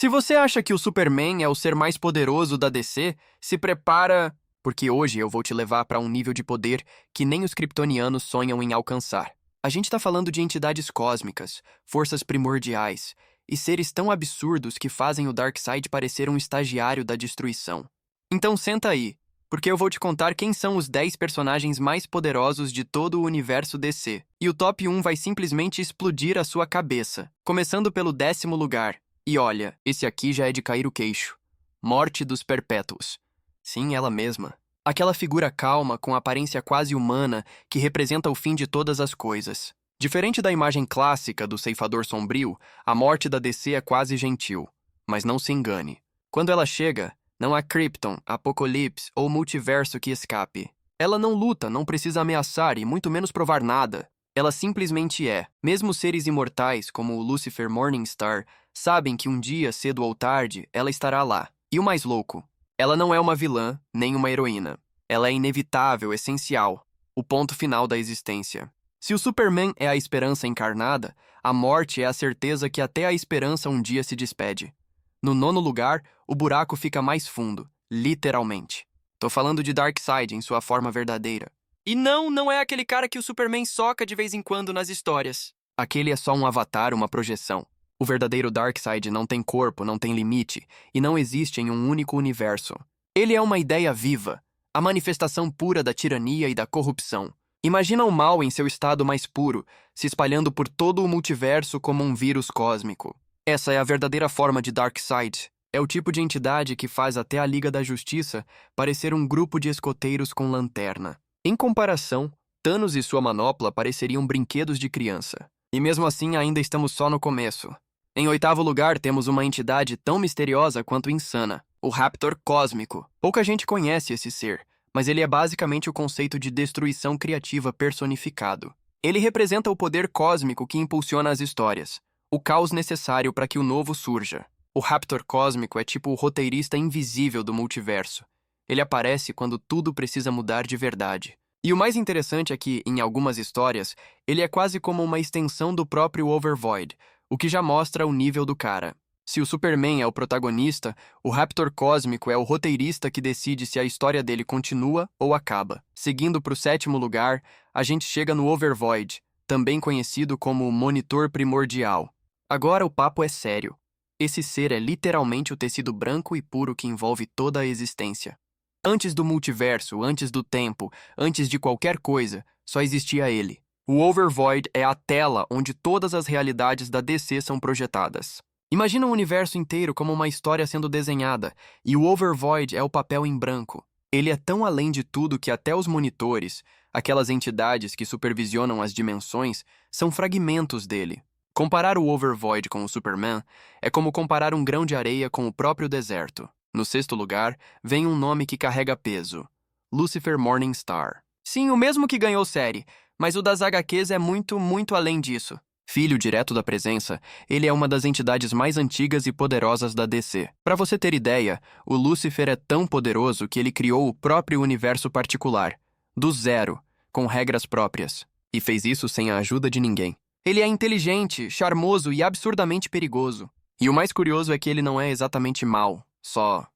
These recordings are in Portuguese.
Se você acha que o Superman é o ser mais poderoso da DC, se prepara, porque hoje eu vou te levar para um nível de poder que nem os kryptonianos sonham em alcançar. A gente tá falando de entidades cósmicas, forças primordiais e seres tão absurdos que fazem o Darkseid parecer um estagiário da destruição. Então senta aí, porque eu vou te contar quem são os 10 personagens mais poderosos de todo o universo DC. E o top 1 vai simplesmente explodir a sua cabeça, começando pelo 10º lugar. E olha, esse aqui já é de cair o queixo. Morte dos Perpétuos. Sim, ela mesma. Aquela figura calma, com aparência quase humana, que representa o fim de todas as coisas. Diferente da imagem clássica do ceifador sombrio, a morte da DC é quase gentil. Mas não se engane. Quando ela chega, não há Krypton, Apocalipse ou multiverso que escape. Ela não luta, não precisa ameaçar e muito menos provar nada. Ela simplesmente é. Mesmo seres imortais, como o Lucifer Morningstar, sabem que um dia, cedo ou tarde, ela estará lá. E o mais louco, ela não é uma vilã, nem uma heroína. Ela é inevitável, essencial, o ponto final da existência. Se o Superman é a esperança encarnada, a morte é a certeza que até a esperança um dia se despede. No 9º lugar, o buraco fica mais fundo, literalmente. Tô falando de Darkseid em sua forma verdadeira. E não é aquele cara que o Superman soca de vez em quando nas histórias. Aquele é só um avatar, uma projeção. O verdadeiro Darkseid não tem corpo, não tem limite, e não existe em um único universo. Ele é uma ideia viva, a manifestação pura da tirania e da corrupção. Imagina o mal em seu estado mais puro, se espalhando por todo o multiverso como um vírus cósmico. Essa é a verdadeira forma de Darkseid. É o tipo de entidade que faz até a Liga da Justiça parecer um grupo de escoteiros com lanterna. Em comparação, Thanos e sua manopla pareceriam brinquedos de criança. E mesmo assim ainda estamos só no começo. Em 8º lugar, temos uma entidade tão misteriosa quanto insana, o Raptor Cósmico. Pouca gente conhece esse ser, mas ele é basicamente o conceito de destruição criativa personificado. Ele representa o poder cósmico que impulsiona as histórias, o caos necessário para que o novo surja. O Raptor Cósmico é tipo o roteirista invisível do multiverso. Ele aparece quando tudo precisa mudar de verdade. E o mais interessante é que, em algumas histórias, ele é quase como uma extensão do próprio Overvoid, o que já mostra o nível do cara. Se o Superman é o protagonista, o Raptor Cósmico é o roteirista que decide se a história dele continua ou acaba. Seguindo para o 7º lugar, a gente chega no Overvoid, também conhecido como o Monitor Primordial. Agora o papo é sério. Esse ser é literalmente o tecido branco e puro que envolve toda a existência. Antes do multiverso, antes do tempo, antes de qualquer coisa, só existia ele. O Overvoid é a tela onde todas as realidades da DC são projetadas. Imagina o universo inteiro como uma história sendo desenhada, e o Overvoid é o papel em branco. Ele é tão além de tudo que até os monitores, aquelas entidades que supervisionam as dimensões, são fragmentos dele. Comparar o Overvoid com o Superman é como comparar um grão de areia com o próprio deserto. No 6º lugar, vem um nome que carrega peso: Lucifer Morningstar. Sim, o mesmo que ganhou série, mas o das HQs é muito além disso. Filho direto da presença, ele é uma das entidades mais antigas e poderosas da DC. Para você ter ideia, o Lucifer é tão poderoso que ele criou o próprio universo particular, do zero, com regras próprias. E fez isso sem a ajuda de ninguém. Ele é inteligente, charmoso e absurdamente perigoso. E o mais curioso é que ele não é exatamente mau, só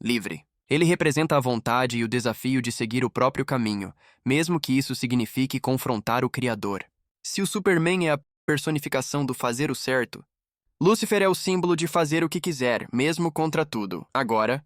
livre. Ele representa a vontade e o desafio de seguir o próprio caminho, mesmo que isso signifique confrontar o Criador. Se o Superman é a personificação do fazer o certo, Lúcifer é o símbolo de fazer o que quiser, mesmo contra tudo. Agora,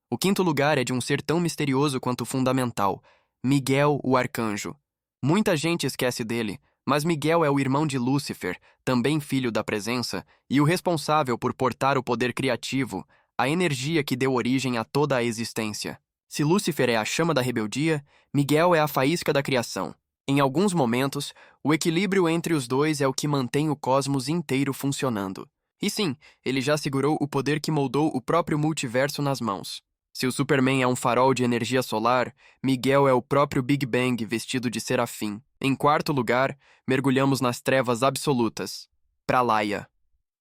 o 5º lugar é de um ser tão misterioso quanto fundamental: Miguel, o Arcanjo. Muita gente esquece dele, mas Miguel é o irmão de Lúcifer, também filho da presença, e o responsável por portar o poder criativo, a energia que deu origem a toda a existência. Se Lúcifer é a chama da rebeldia, Miguel é a faísca da criação. Em alguns momentos, o equilíbrio entre os dois é o que mantém o cosmos inteiro funcionando. E sim, ele já segurou o poder que moldou o próprio multiverso nas mãos. Se o Superman é um farol de energia solar, Miguel é o próprio Big Bang vestido de serafim. Em 4º lugar, mergulhamos nas trevas absolutas. Pralaya.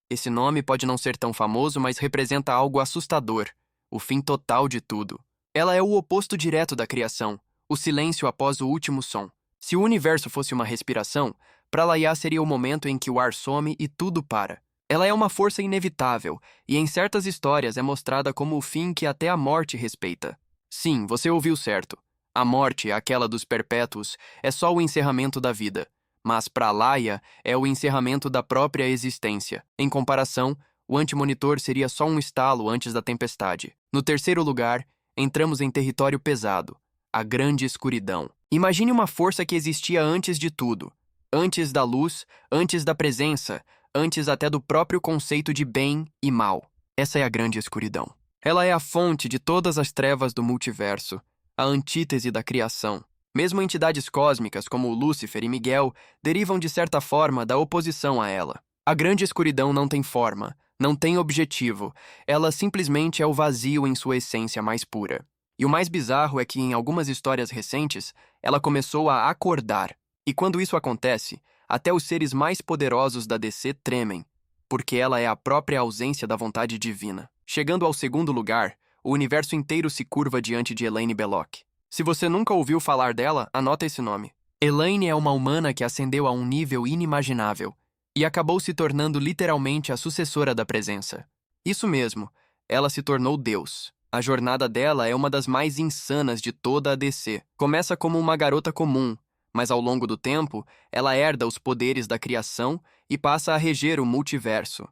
Esse nome pode não ser tão famoso, mas representa algo assustador, o fim total de tudo. Ela é o oposto direto da criação, o silêncio após o último som. Se o universo fosse uma respiração, Pralaya seria o momento em que o ar some e tudo para. Ela é uma força inevitável, e em certas histórias é mostrada como o fim que até a morte respeita. Sim, você ouviu certo. A morte, aquela dos perpétuos, é só o encerramento da vida. Mas para Laia é o encerramento da própria existência. Em comparação, o antimonitor seria só um estalo antes da tempestade. No terceiro lugar, entramos em território pesado, a grande escuridão. Imagine uma força que existia antes de tudo. Antes da luz, antes da presença, antes até do próprio conceito de bem e mal. Essa é a grande escuridão. Ela é a fonte de todas as trevas do multiverso, a antítese da criação. Mesmo entidades cósmicas como Lúcifer e Miguel derivam de certa forma da oposição a ela. A grande escuridão não tem forma, não tem objetivo, ela simplesmente é o vazio em sua essência mais pura. E o mais bizarro é que em algumas histórias recentes, ela começou a acordar. E quando isso acontece, até os seres mais poderosos da DC tremem, porque ela é a própria ausência da vontade divina. Chegando ao segundo lugar, o universo inteiro se curva diante de Elaine Belloc. Se você nunca ouviu falar dela, anota esse nome. Elaine é uma humana que ascendeu a um nível inimaginável e acabou se tornando literalmente a sucessora da presença. Isso mesmo, ela se tornou Deus. A jornada dela é uma das mais insanas de toda a DC. Começa como uma garota comum, mas ao longo do tempo, ela herda os poderes da criação e passa a reger o multiverso.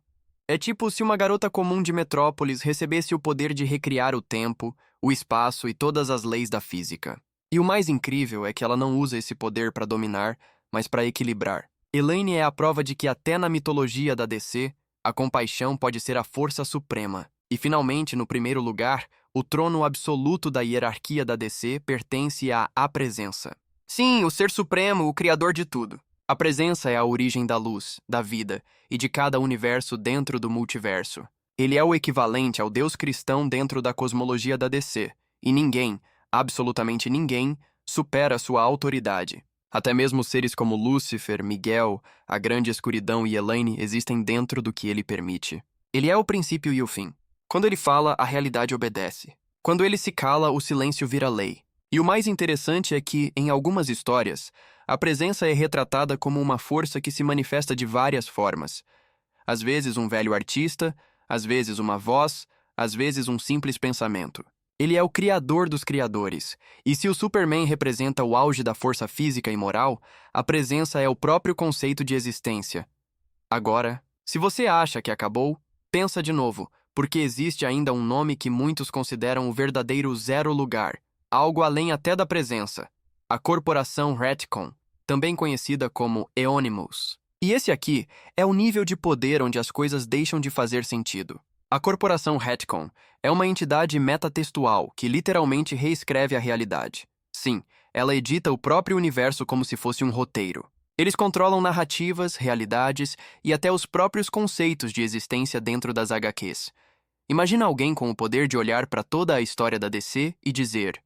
É tipo se uma garota comum de Metrópolis recebesse o poder de recriar o tempo, o espaço e todas as leis da física. E o mais incrível é que ela não usa esse poder para dominar, mas para equilibrar. Elaine é a prova de que até na mitologia da DC, a compaixão pode ser a força suprema. E finalmente, no primeiro lugar, o trono absoluto da hierarquia da DC pertence à Presença. Sim, o Ser Supremo, o Criador de tudo. A Presença é a origem da luz, da vida e de cada universo dentro do multiverso. Ele é o equivalente ao Deus cristão dentro da cosmologia da DC, e ninguém, absolutamente ninguém, supera sua autoridade. Até mesmo seres como Lúcifer, Miguel, a Grande Escuridão e Elaine existem dentro do que ele permite. Ele é o princípio e o fim. Quando ele fala, a realidade obedece. Quando ele se cala, o silêncio vira lei. E o mais interessante é que, em algumas histórias, a presença é retratada como uma força que se manifesta de várias formas. Às vezes um velho artista, às vezes uma voz, às vezes um simples pensamento. Ele é o criador dos criadores, e se o Superman representa o auge da força física e moral, a presença é o próprio conceito de existência. Agora, se você acha que acabou, pensa de novo, porque existe ainda um nome que muitos consideram o verdadeiro zero lugar, algo além até da presença. A Corporação Retcon, também conhecida como Eonymous. E esse aqui é o nível de poder onde as coisas deixam de fazer sentido. A Corporação Retcon é uma entidade metatextual que literalmente reescreve a realidade. Sim, ela edita o próprio universo como se fosse um roteiro. Eles controlam narrativas, realidades e até os próprios conceitos de existência dentro das HQs. Imagina alguém com o poder de olhar para toda a história da DC e dizer: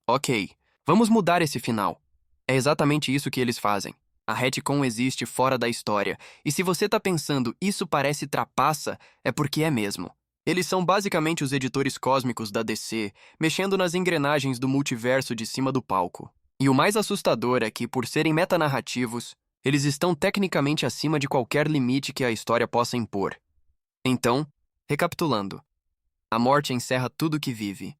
ok, vamos mudar esse final. É exatamente isso que eles fazem. A retcon existe fora da história, e se você tá pensando isso parece trapaça, é porque é mesmo. Eles são basicamente os editores cósmicos da DC, mexendo nas engrenagens do multiverso de cima do palco. E o mais assustador é que, por serem metanarrativos, eles estão tecnicamente acima de qualquer limite que a história possa impor. Então, recapitulando, a morte encerra tudo que vive.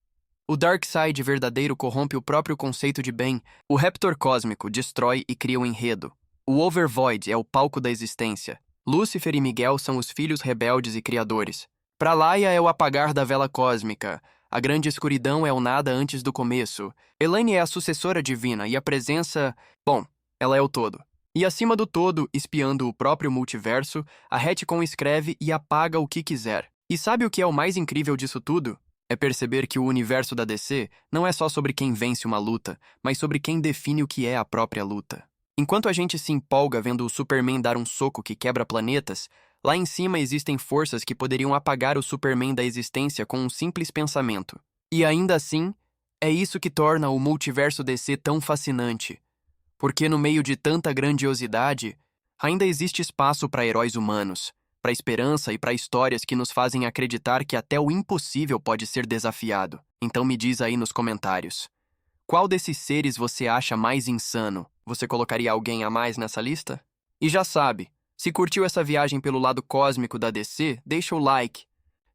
O Darkseid verdadeiro corrompe o próprio conceito de bem, o Raptor cósmico destrói e cria um enredo. O Overvoid é o palco da existência. Lúcifer e Miguel são os filhos rebeldes e criadores. Pra Laia é o apagar da vela cósmica. A grande escuridão é o nada antes do começo. Elaine é a sucessora divina e a presença... Bom, ela é o todo. E acima do todo, espiando o próprio multiverso, a retcon escreve e apaga o que quiser. E sabe o que é o mais incrível disso tudo? É perceber que o universo da DC não é só sobre quem vence uma luta, mas sobre quem define o que é a própria luta. Enquanto a gente se empolga vendo o Superman dar um soco que quebra planetas, lá em cima existem forças que poderiam apagar o Superman da existência com um simples pensamento. E ainda assim, é isso que torna o multiverso DC tão fascinante. Porque no meio de tanta grandiosidade, ainda existe espaço para heróis humanos, para esperança e para histórias que nos fazem acreditar que até o impossível pode ser desafiado. Então me diz aí nos comentários. Qual desses seres você acha mais insano? Você colocaria alguém a mais nessa lista? E já sabe, Se curtiu essa viagem pelo lado cósmico da DC, deixa o like.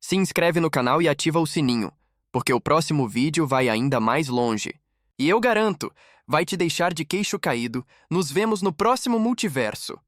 Se inscreve no canal e ativa o sininho, porque o próximo vídeo vai ainda mais longe. E eu garanto, vai te deixar de queixo caído. Nos vemos no próximo multiverso.